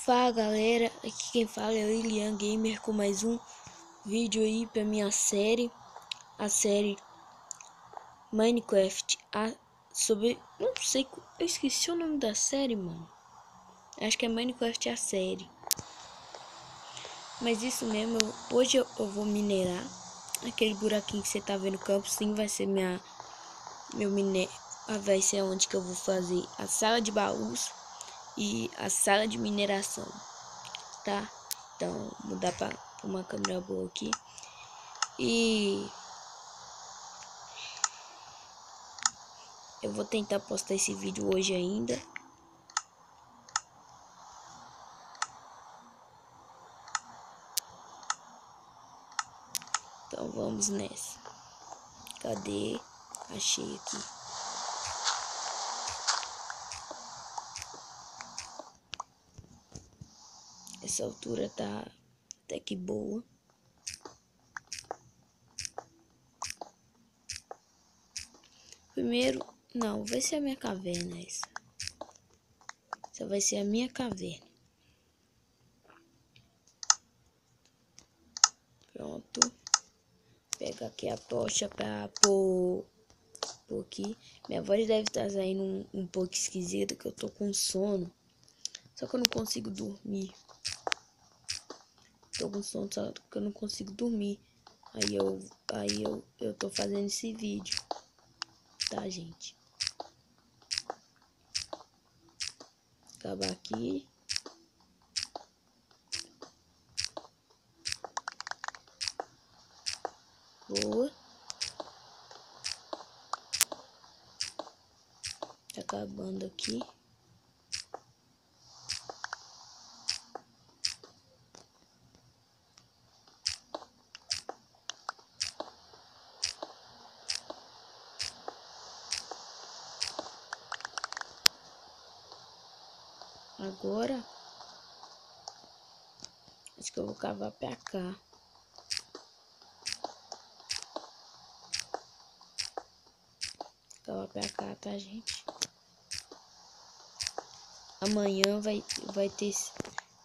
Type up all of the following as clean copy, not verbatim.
Fala galera, aqui quem fala é o Ilian Gamer com mais um vídeo aí pra minha série, a série Minecraft, não sei, eu esqueci o nome da série, mano. Acho que é Minecraft a série. Mas isso mesmo, hoje eu vou minerar aquele buraquinho que você tá vendo no campo, sim, vai ser vai ser onde que eu vou fazer a sala de baús e a sala de mineração, tá? Então, mudar para uma câmera boa aqui. E eu vou tentar postar esse vídeo hoje ainda. Então vamos nessa. Cadê? Achei aqui. Essa altura tá até que boa. Primeiro, não, vai ser a minha caverna essa. Essa vai ser a minha caverna. Pronto. Pega aqui a tocha pra pôr aqui. Minha voz deve estar saindo um pouco esquisita, que eu tô com sono. Só que eu não consigo dormir. Tô com sono, só que eu não consigo dormir. Aí eu tô fazendo esse vídeo. Tá, gente? Acabar aqui. Boa. Tá acabando aqui. Agora, acho que eu vou cavar pra cá. Cavar pra cá, tá, gente? Amanhã vai ter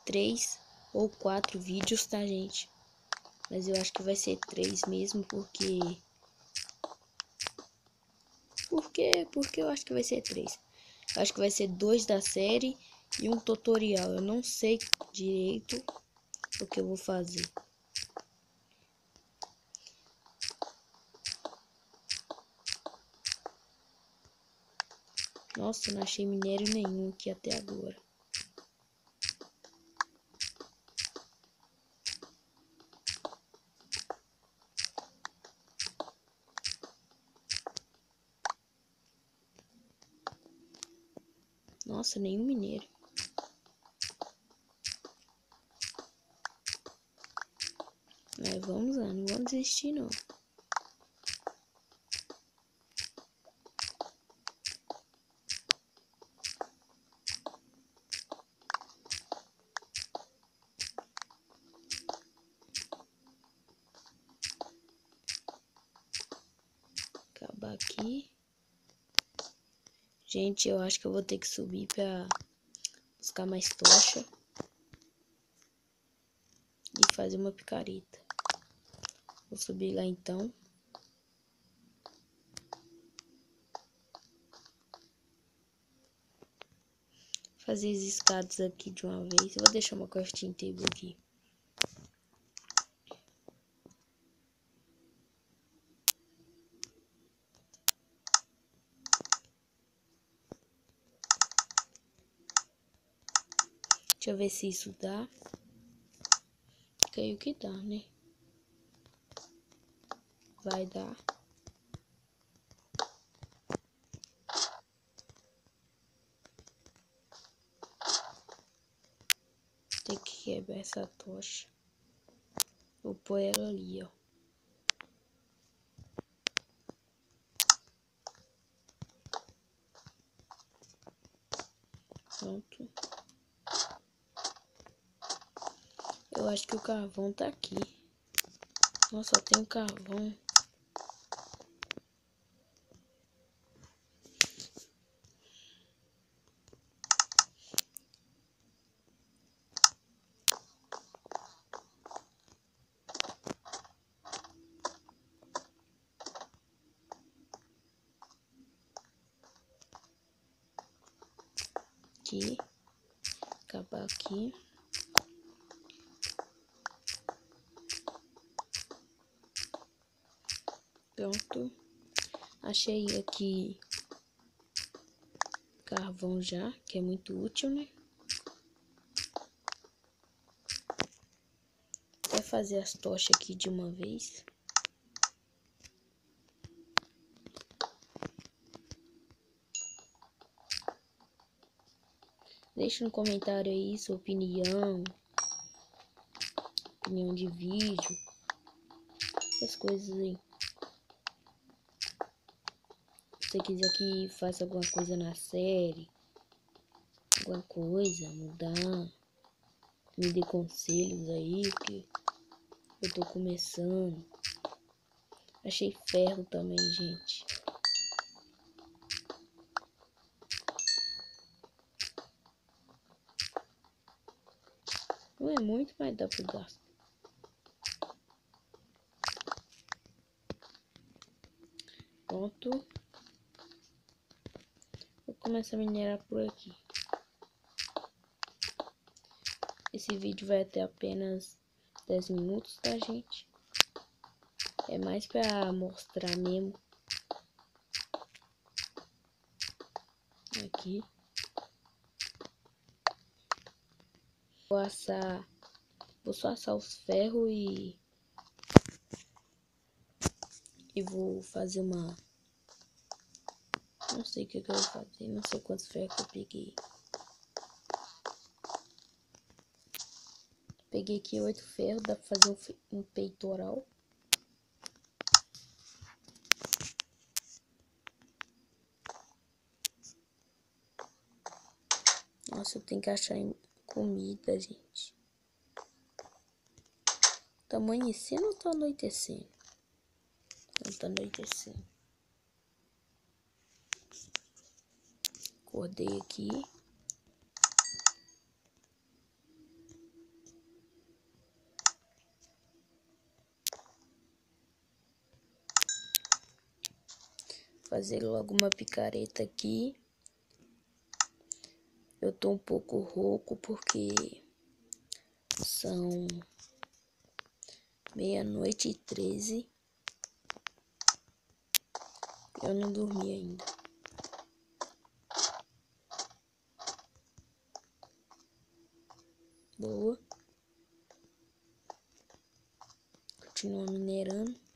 3 ou 4 vídeos, tá, gente? Mas eu acho que vai ser 3 mesmo, porque eu acho que vai ser 3. Eu acho que vai ser 2 da série e um tutorial. Eu não sei direito o que eu vou fazer. Nossa, não achei minério nenhum aqui até agora. Nossa, nenhum minério. Mas vamos lá, não vamos desistir não. Acabar aqui. Gente, eu acho que eu vou ter que subir pra buscar mais tocha e fazer uma picareta. Vou subir lá então. Fazer as escadas aqui de uma vez. Eu vou deixar uma crafting table aqui. Deixa eu ver se isso dá. Creio que dá, né? Vai dar. Tem que quebrar essa tocha. Vou pôr ela ali, ó. Pronto. Eu acho que o carvão tá aqui. Nossa, só tem um carvão. aqui. Acabar aqui. Pronto. Achei aqui carvão já, que é muito útil, né? Vou fazer as tochas aqui de uma vez. Deixa no comentário aí sua opinião de vídeo, essas coisas aí. Se você quiser que faça alguma coisa na série, alguma coisa, mudar, me dê conselhos aí, porque eu tô começando. Achei ferro também, gente. Não é muito, mas dá pro gasto. Pronto. Vou começar a minerar por aqui. Esse vídeo vai ter apenas 10 minutos, tá, gente? É mais pra mostrar mesmo. Aqui. Vou só assar os ferros e vou fazer uma... Não sei o que eu vou fazer, não sei quantos ferros que eu peguei. Peguei aqui 8 ferros, dá pra fazer um peitoral. Nossa, eu tenho que achar comida, gente. Tá amanhecendo ou tá anoitecendo? Não, tá anoitecendo. Acordei aqui. Fazer logo uma picareta aqui. Eu tô um pouco rouco porque são 00:13. Eu não dormi ainda. Boa. Continua minerando.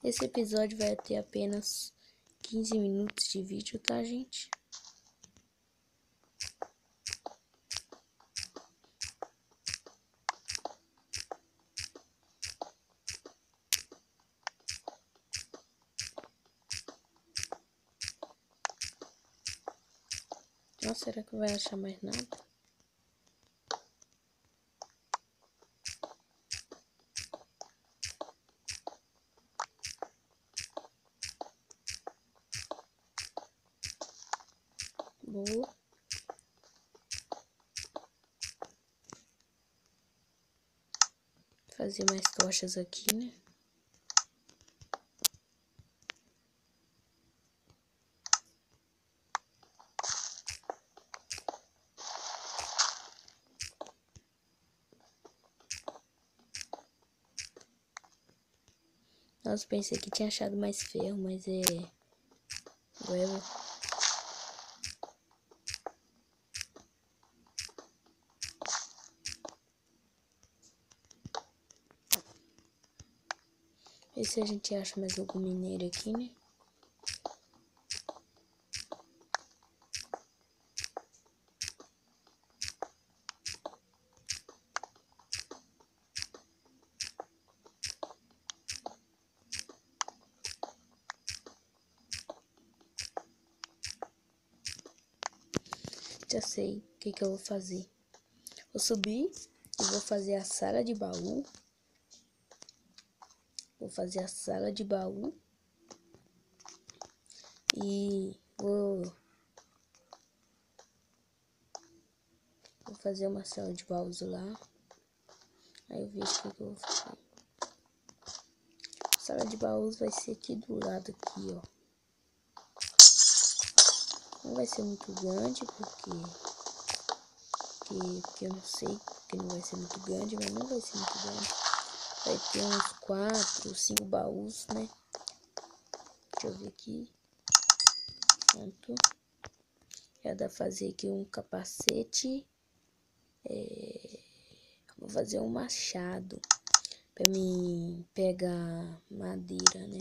Esse episódio vai ter apenas 15 minutos de vídeo, tá, gente? Nossa, será que vai achar mais nada? Boa. Fazer mais tochas aqui, né? Nossa, pensei que tinha achado mais ferro, mas é... Agora ver se a gente acha mais algum minério aqui, né? Já sei o que eu vou fazer. Vou subir e vou fazer a sala de baú. Vou fazer a sala de baú. E vou fazer uma sala de baús lá. Aí eu vejo o que eu vou fazer. A sala de baús vai ser aqui do lado aqui, ó. Não vai ser muito grande, porque eu não sei, porque não vai ser muito grande, mas não vai ser muito grande. Vai ter uns 4, 5 baús, né? Deixa eu ver aqui. Pronto. Já dá pra fazer aqui um capacete. Vou fazer um machado pra mim pegar madeira, né?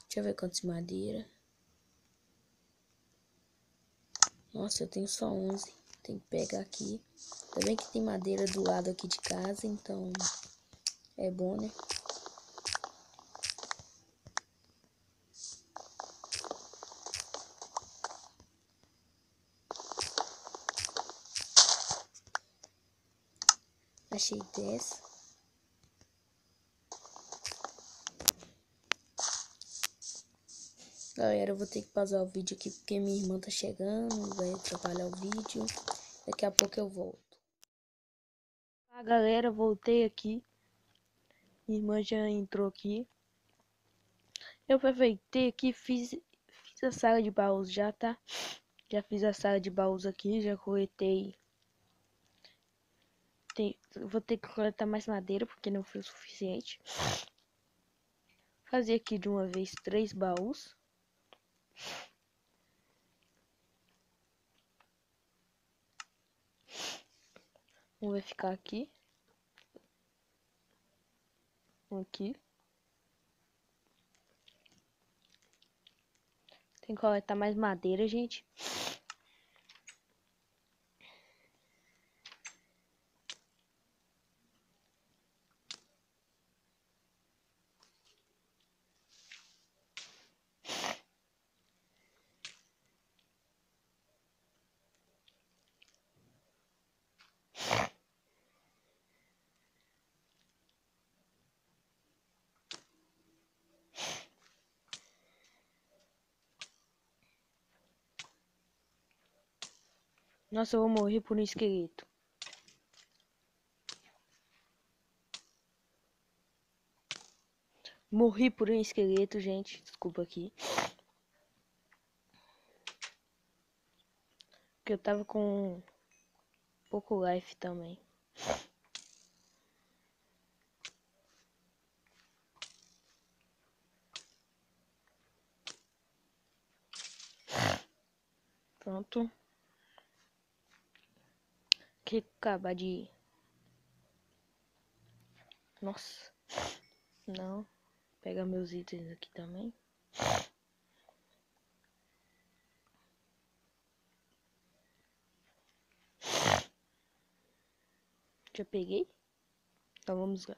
Deixa eu ver quantos de madeira. Nossa, eu tenho só 11. Tem que pegar aqui. Também que tem madeira do lado aqui de casa, então é bom, né? Achei 10. Galera, eu vou ter que pausar o vídeo aqui porque minha irmã tá chegando, vai atrapalhar o vídeo. Daqui a pouco eu volto. Galera, voltei aqui. Minha irmã já entrou aqui. Eu aproveitei aqui, fiz a sala de baús já, tá? Já fiz a sala de baús aqui, já coletei. Vou ter que coletar mais madeira porque não foi o suficiente. Fazer aqui de uma vez 3 baús. Um vai ficar aqui. Um aqui. Tem que coletar mais madeira, gente. Nossa, eu vou morrer por um esqueleto. Morri por um esqueleto, gente. Desculpa aqui. Porque eu tava com pouco life também. Pronto. Que acabar de... Nossa. Não. Pegar meus itens aqui também. Já peguei? Então vamos lá.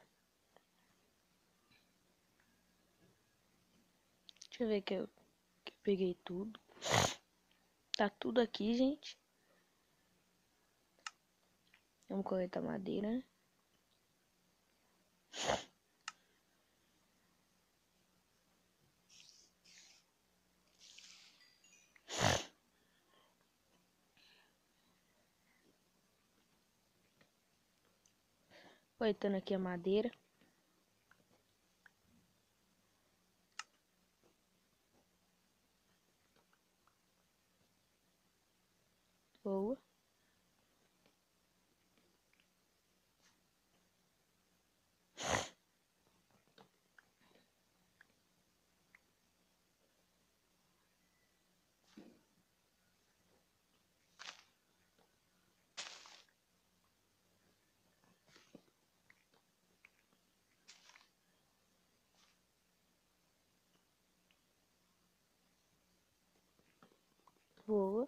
Deixa eu ver que eu peguei tudo. Tá tudo aqui, gente. Vamos coletar madeira, né? Coletando aqui a madeira. Boa. Boa.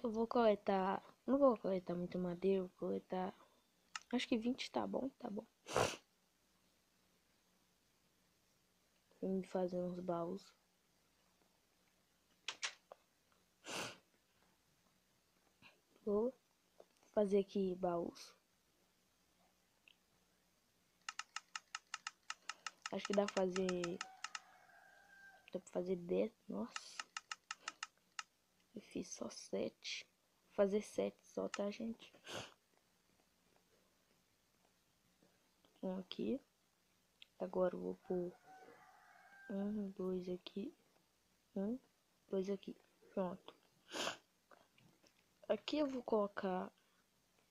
Eu vou coletar... Não vou coletar muita madeira, vou coletar... Acho que 20 tá bom, tá bom. Pra mim fazer uns baús. Vou fazer aqui baús. Acho que dá pra fazer... Dá pra fazer 10. Nossa. Eu fiz só 7. Vou fazer 7 só, tá, gente? Um aqui. Agora eu vou pôr 1, 2 aqui. 1, 2 aqui. Pronto. Aqui eu vou colocar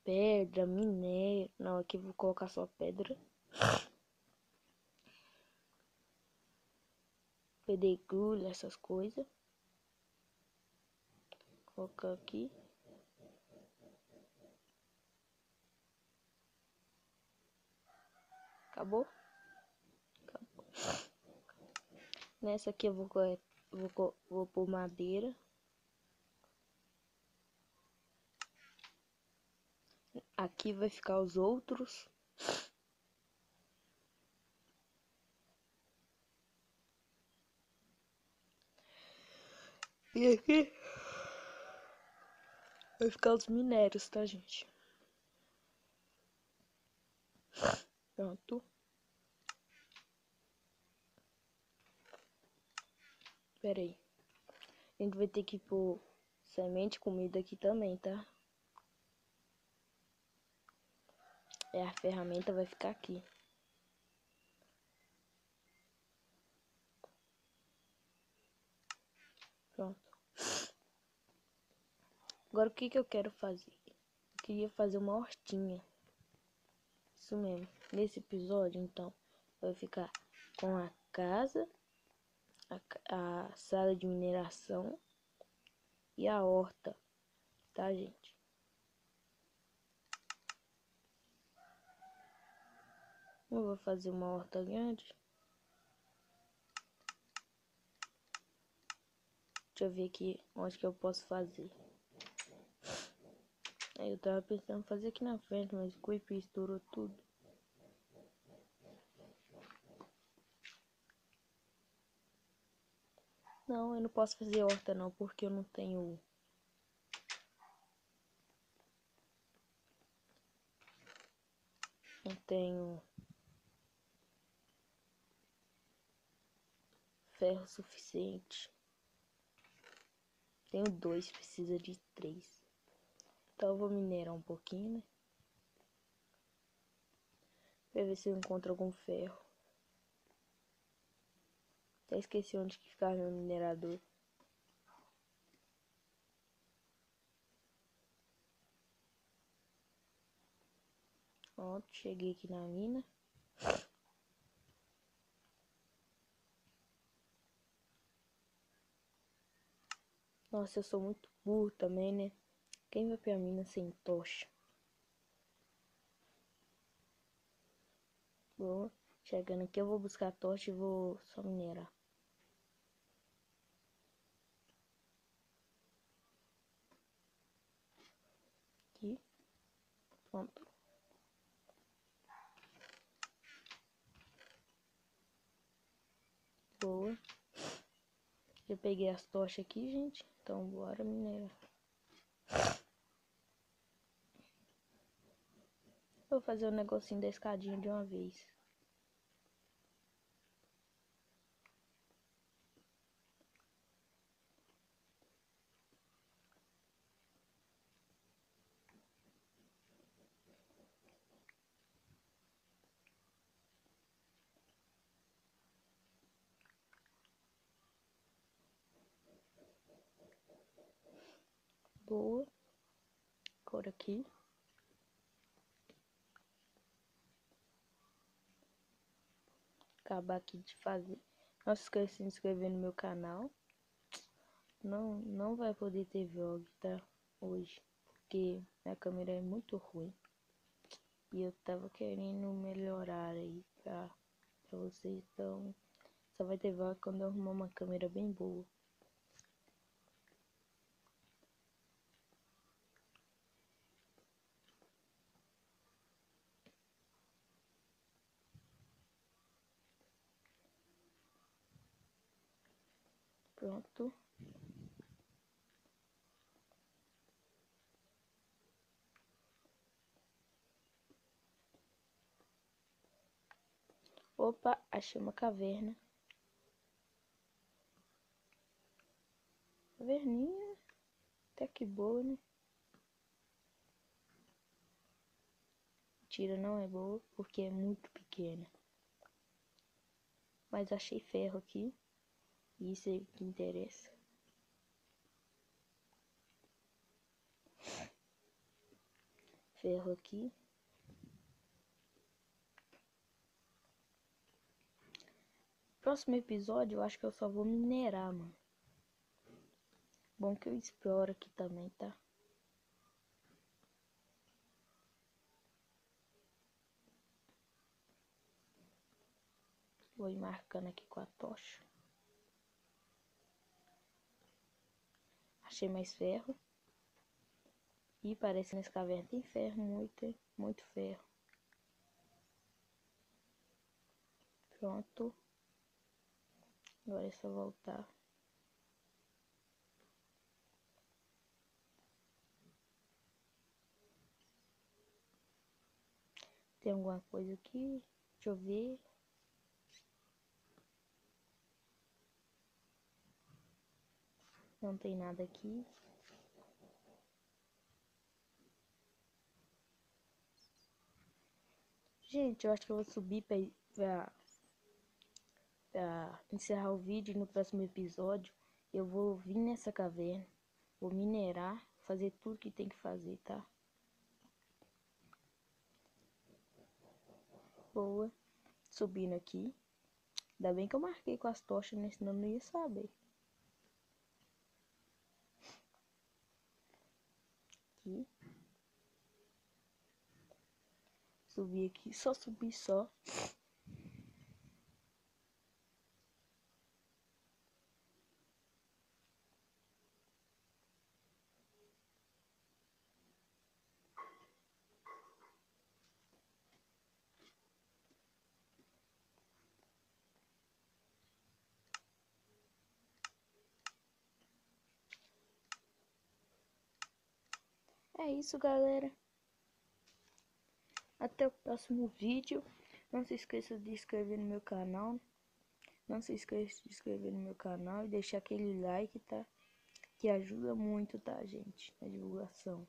pedra, minério. Não, aqui eu vou colocar só pedra. Pedregulho, essas coisas. Colocar aqui. Acabou? Acabou. Nessa aqui eu vou pôr madeira. Aqui vai ficar os outros. E aqui vai ficar os minérios, tá, gente? Pronto. Pera aí. A gente vai ter que pôr semente, comida aqui também, tá? É, a ferramenta vai ficar aqui. Pronto. Agora o que eu quero fazer? Eu queria fazer uma hortinha. Isso mesmo. Nesse episódio, então, vai ficar com a casa, a sala de mineração e a horta, tá, gente? Eu vou fazer uma horta grande. Deixa eu ver aqui onde que eu posso fazer. Eu tava pensando em fazer aqui na frente, mas o Creeper estourou tudo. Não, eu não posso fazer horta não, porque eu não tenho... Não tenho ferro suficiente. Tenho 2, precisa de 3. Então eu vou minerar um pouquinho, né? Pra ver se eu encontro algum ferro. Até esqueci onde que ficava meu minerador. Pronto, cheguei aqui na mina. Nossa, eu sou muito burro também, né? Quem vai pra mina sem tocha? Bom, chegando aqui eu vou buscar a tocha e vou só minerar. Aqui. Pronto. Boa. Já peguei as tochas aqui, gente. Então bora minerar. Vou fazer o negocinho da escadinha de uma vez. Boa. Agora aqui. Acabar aqui de fazer. Não se esqueça de se inscrever no meu canal. Não vai poder ter vlog, tá? Hoje. Porque minha câmera é muito ruim. E eu tava querendo melhorar aí pra vocês. Então, só vai ter vlog quando eu arrumar uma câmera bem boa. Pronto. Opa, achei uma caverna. Caverninha. até que boa, né? Tira não é boa porque é muito pequena. Mas achei ferro aqui. E isso é o que interessa. Ferro aqui. Próximo episódio eu acho que eu só vou minerar, mano. Bom que eu exploro aqui também, tá? Vou ir marcando aqui com a tocha. Achei mais ferro. E parece que nesse caverna tem ferro, muito ferro. Pronto. Agora é só voltar. Tem alguma coisa aqui? Deixa eu ver. Não tem nada aqui. Gente, eu acho que eu vou subir pra encerrar o vídeo. No próximo episódio eu vou vir nessa caverna, vou minerar, fazer tudo que tem que fazer, tá? Boa. Subindo aqui. Ainda bem que eu marquei com as tochas, né? Senão eu não ia saber. Aqui. Subir aqui, só subir só. É isso, galera. Até o próximo vídeo. Não se esqueça de se inscrever no meu canal. Não se esqueça de se inscrever no meu canal e deixar aquele like, tá? Que ajuda muito, tá, gente? Na divulgação.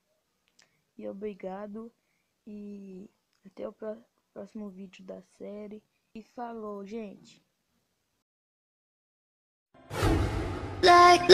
E obrigado. E até o próximo vídeo da série. E falou, gente! Like